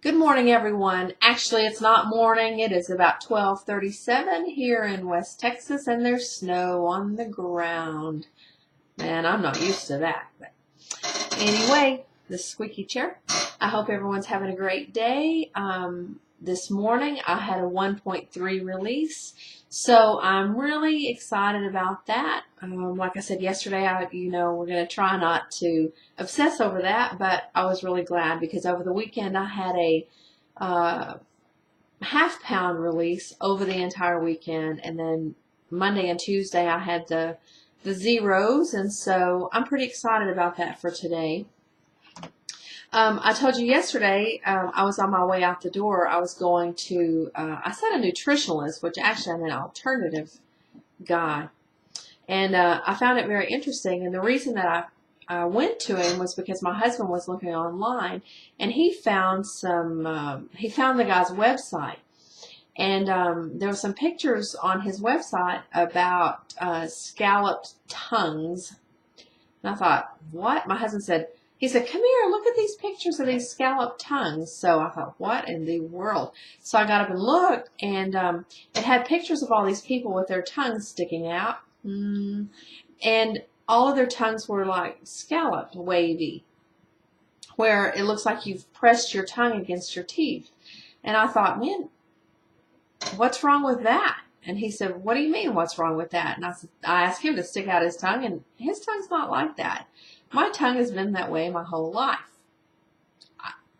Good morning, everyone. Actually, it's not morning. It is about 12:37 here in West Texas, and there's snow on the ground. Man, I'm not used to that. But anyway, the squeaky chair. I hope everyone's having a great day. This morning, I had a 1.3 release, so I'm really excited about that. Like I said yesterday, we're going to try not to obsess over that, but I was really glad because over the weekend I had a half-pound release over the entire weekend, and then Monday and Tuesday I had the zeros, and so I'm pretty excited about that for today. I told you yesterday I was on my way out the door. I was going to, I said a nutritionalist, which actually I'm an alternative guy. And I found it very interesting. And the reason that I went to him was because my husband was looking online, and he found he found the guy's website. And there were some pictures on his website about scalloped tongues. And I thought, what? My husband said, he said, come here, look at these pictures of these scalloped tongues. So I thought, what in the world? So I got up and looked, and it had pictures of all these people with their tongues sticking out. And all of their tongues were like scalloped, wavy, where it looks like you've pressed your tongue against your teeth. And I thought, man, what's wrong with that? And he said, what do you mean, what's wrong with that? And I asked him to stick out his tongue, and his tongue's not like that. My tongue has been that way my whole life.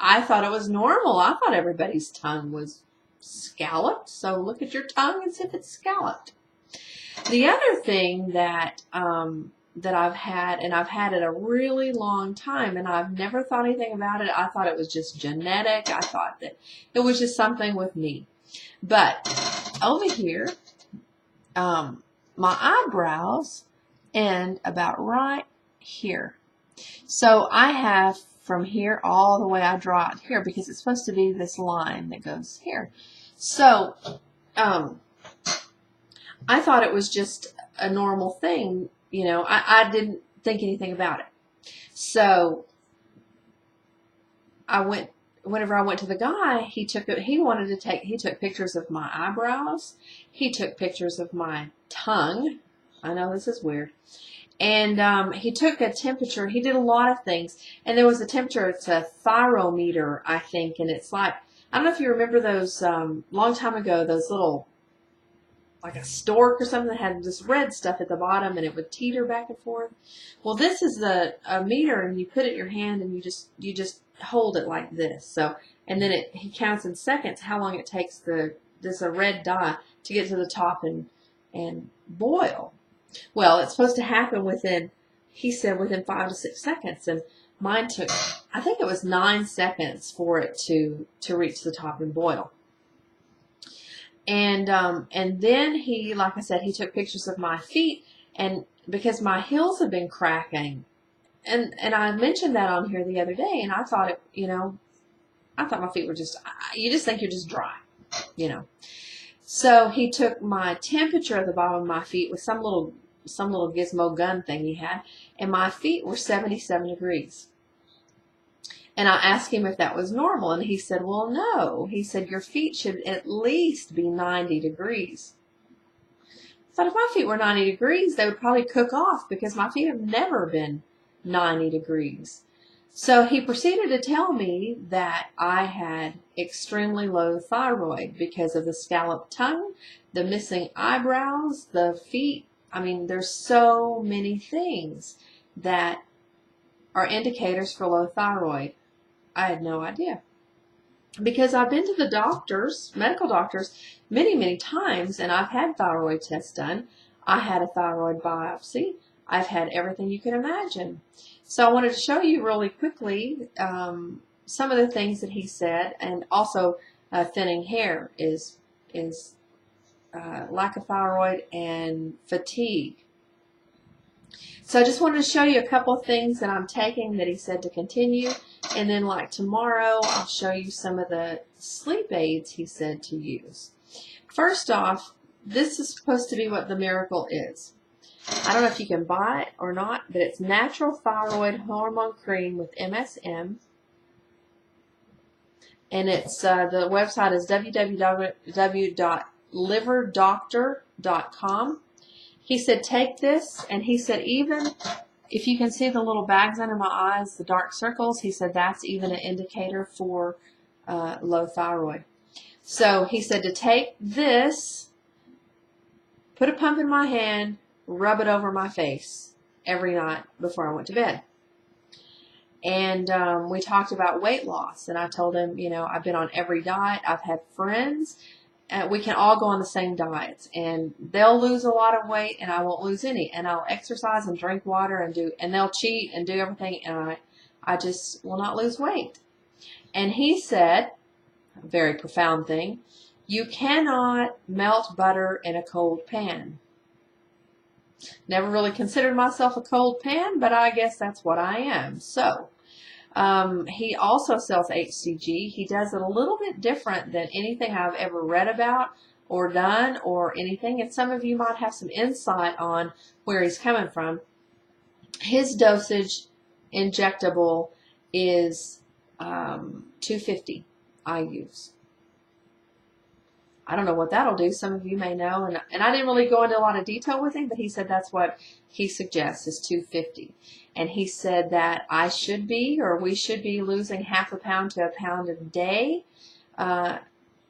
I thought it was normal. I thought everybody's tongue was scalloped. So look at your tongue and see if it's scalloped. The other thing that I've had, and I've had it a really long time, and I've never thought anything about it. I thought it was just genetic. I thought that it was just something with me. But over here, my eyebrows end about right here. So I have from here all the way, I draw it here because it's supposed to be this line that goes here. So I thought it was just a normal thing. I didn't think anything about it. So whenever I went to the guy, he took pictures of my eyebrows. He took pictures of my tongue. I know this is weird. And he took a temperature. He did a lot of things. And there was a temperature. It's a thyrometer, I think. And it's like, I don't know if you remember those, long time ago, those little, like a stork or something that had this red stuff at the bottom, and it would teeter back and forth. Well, this is a meter, and you put it in your hand, and you just hold it like this. So, and then he counts in seconds how long it takes this red dot to get to the top and boil. Well, it's supposed to happen he said within 5 to 6 seconds, and mine took, I think it was 9 seconds for it to reach the top and boil. And then he, like I said, he took pictures of my feet, and because my heels have been cracking, and I mentioned that on here the other day, and I thought I thought my feet were you just think you're just dry, So he took my temperature at the bottom of my feet with some little gizmo gun thing he had, and my feet were 77 degrees. And I asked him if that was normal, and he said, well, no. He said, your feet should at least be 90 degrees. I thought if my feet were 90 degrees, they would probably cook off because my feet have never been 90 degrees. So he proceeded to tell me that I had extremely low thyroid because of the scalloped tongue, the missing eyebrows, the feet. I mean, there's so many things that are indicators for low thyroid. I had no idea. Because I've been to the doctors, medical doctors, many, many times, and I've had thyroid tests done. I had a thyroid biopsy. I've had everything you can imagine. So I wanted to show you really quickly some of the things that he said, and also thinning hair is lack of thyroid and fatigue. So I just wanted to show you a couple of things that I'm taking that he said to continue, and then like tomorrow I'll show you some of the sleep aids he said to use. First off, this is supposed to be what the miracle is. I don't know if you can buy it or not, but it's natural thyroid hormone cream with MSM. And it's the website is www.liverdoctor.com. He said, take this, and he said, even if you can see the little bags under my eyes, the dark circles, he said that's even an indicator for low thyroid. So he said to take this, put a pump in my hand, rub it over my face every night before I went to bed. And we talked about weight loss, and I told him, you know, I've been on every diet. I've had friends. We can all go on the same diets, and they'll lose a lot of weight, and I won't lose any. And I'll exercise and drink water and they'll cheat and do everything, and I just will not lose weight. And he said, a very profound thing, you cannot melt butter in a cold pan. Never really considered myself a cold pan, but I guess that's what I am. So, he also sells HCG. He does it a little bit different than anything I've ever read about or done or anything. And some of you might have some insight on where he's coming from. His dosage injectable is 250 IUs. I don't know what that'll do. Some of you may know. And I didn't really go into a lot of detail with him, but he said that's what he suggests is 250. And he said that I should be, or we should be, losing half a pound to a pound a day. So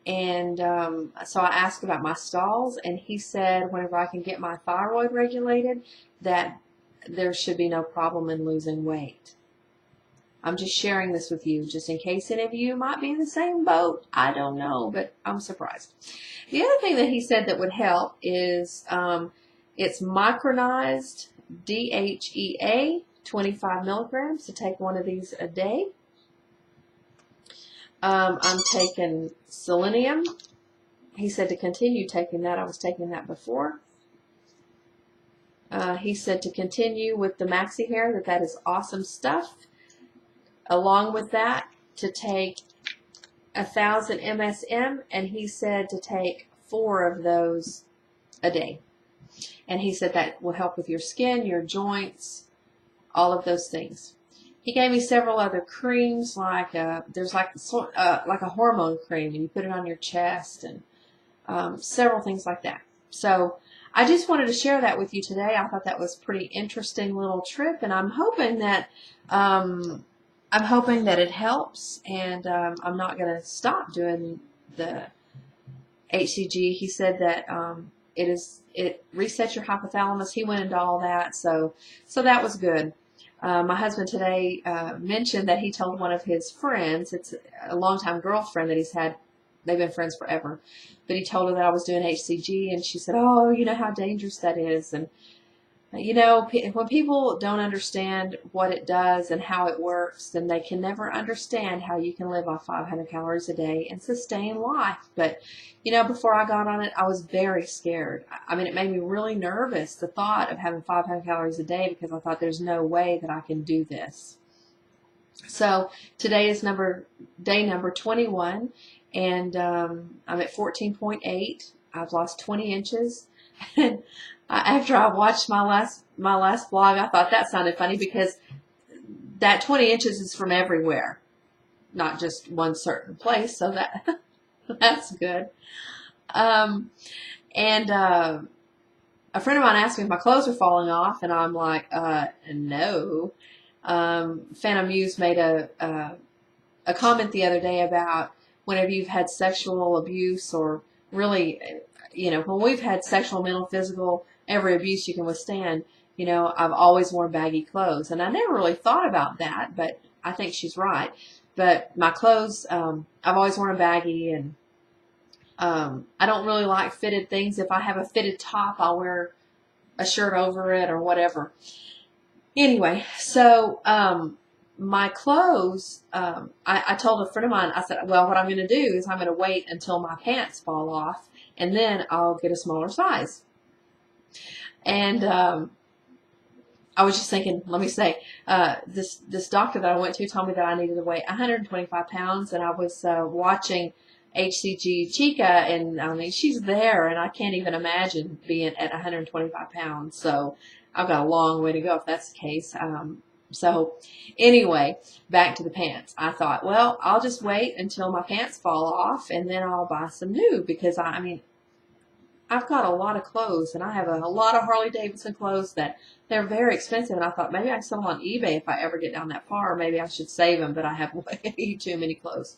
I asked about my stalls, and he said whenever I can get my thyroid regulated, that there should be no problem in losing weight. I'm just sharing this with you just in case any of you might be in the same boat. I don't know, but I'm surprised. The other thing that he said that would help is it's micronized DHEA, 25 milligrams, to take one of these a day. I'm taking selenium. He said to continue taking that. I was taking that before. He said to continue with the Maxi Hair, that is awesome stuff. Along with that, to take 1,000 MSM, and he said to take 4 of those a day. And he said that will help with your skin, your joints, all of those things. He gave me several other creams, like there's like a hormone cream, and you put it on your chest, and several things like that. So I just wanted to share that with you today. I thought that was a pretty interesting little trip, and I'm hoping that it helps, and I'm not going to stop doing the HCG. He said that it resets your hypothalamus. He went into all that, so that was good. My husband today mentioned that he told one of his friends, it's a longtime girlfriend that he's had, they've been friends forever, but he told her that I was doing HCG, and she said, oh, you know how dangerous that is. And you know, when people don't understand what it does and how it works, then they can never understand how you can live off 500 calories a day and sustain life. But, you know, before I got on it, I was very scared. I mean, it made me really nervous, the thought of having 500 calories a day, because I thought there's no way that I can do this. So today is day number 21, and I'm at 14.8. I've lost 20 inches. And after I watched my last vlog, I thought that sounded funny, because that 20 inches is from everywhere, not just one certain place. So that's good. A friend of mine asked me if my clothes were falling off, and I'm like, no. PhantomMuse made a comment the other day about whenever you've had sexual abuse, or really, you know, when we've had sexual, mental, physical, every abuse you can withstand, you know, I've always worn baggy clothes. And I never really thought about that, but I think she's right. But my clothes, I've always worn a baggy, and I don't really like fitted things. If I have a fitted top, I'll wear a shirt over it or whatever. Anyway, so my clothes, I told a friend of mine, I said, well, what I'm going to do is I'm going to wait until my pants fall off, and then I'll get a smaller size. And I was just thinking, let me say, this doctor that I went to told me that I needed to weigh 125 pounds, and I was watching HCGChica, and I mean, she's there, and I can't even imagine being at 125 pounds. So I've got a long way to go if that's the case. So anyway, back to the pants. I thought, well, I'll just wait until my pants fall off and then I'll buy some new, because I mean, I've got a lot of clothes, and I have a lot of Harley Davidson clothes that they're very expensive, and I thought maybe I can sell them on eBay if I ever get down that far, or maybe I should save them, but I have way too many clothes.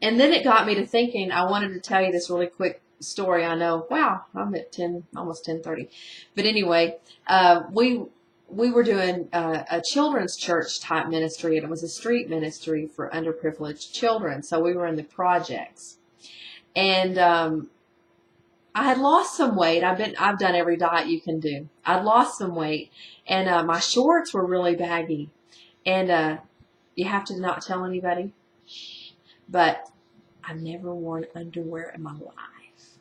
And then it got me to thinking, I wanted to tell you this really quick story. I know, wow, I'm at 10, almost 10:30. But anyway, we were doing a children's church type ministry, and it was a street ministry for underprivileged children. So we were in the projects. And I had lost some weight. I've done every diet you can do. I'd lost some weight, and my shorts were really baggy. And you have to not tell anybody, but I've never worn underwear in my life.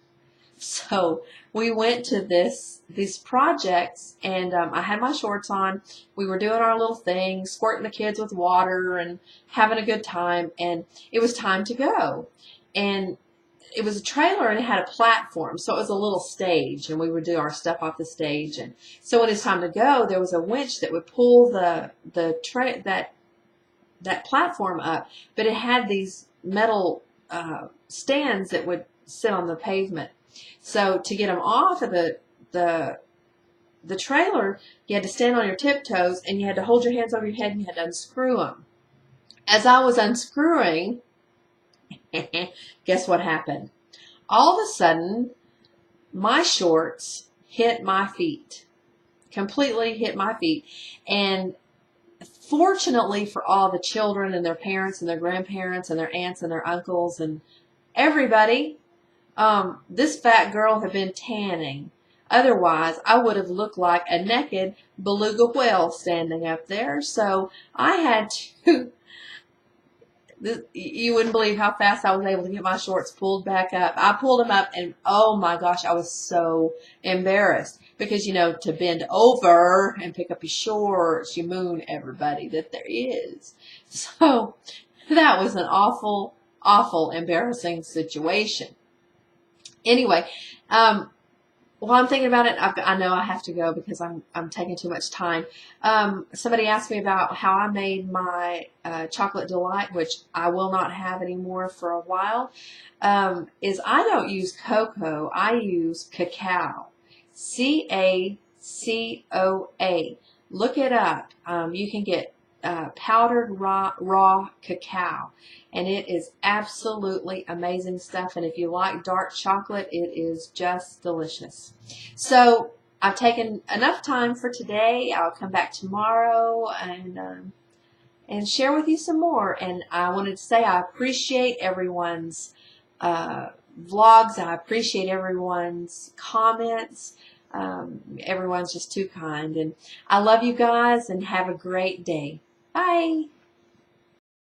So we went to these projects, and I had my shorts on. We were doing our little thing, squirting the kids with water and having a good time, and it was time to go. And it was a trailer, and it had a platform, so it was a little stage, and we would do our stuff off the stage. And so when it's time to go, there was a winch that would pull that platform up, but it had these metal stands that would sit on the pavement. So to get them off of the trailer, you had to stand on your tiptoes, and you had to hold your hands over your head, and you had to unscrew them. As I was unscrewing, guess what happened? All of a sudden, my shorts hit my feet, completely hit my feet. And fortunately for all the children and their parents and their grandparents and their aunts and their uncles and everybody, this fat girl had been tanning. Otherwise, I would have looked like a naked beluga whale standing up there. So I had to... You wouldn't believe how fast I was able to get my shorts pulled back up. I pulled them up, and oh my gosh, I was so embarrassed. Because, you know, to bend over and pick up your shorts, you moon everybody that there is. So that was an awful, awful, embarrassing situation. Anyway, while I'm thinking about it, I know I have to go because I'm taking too much time. Somebody asked me about how I made my chocolate delight, which I will not have anymore for a while. Is I don't use cocoa, I use cacao. CACOA. Look it up. You can get powdered raw cacao, and it is absolutely amazing stuff. And if you like dark chocolate, it is just delicious. So I've taken enough time for today. I'll come back tomorrow and share with you some more. And I wanted to say I appreciate everyone's vlogs. I appreciate everyone's comments. Everyone's just too kind. And I love you guys, and have a great day. Bye.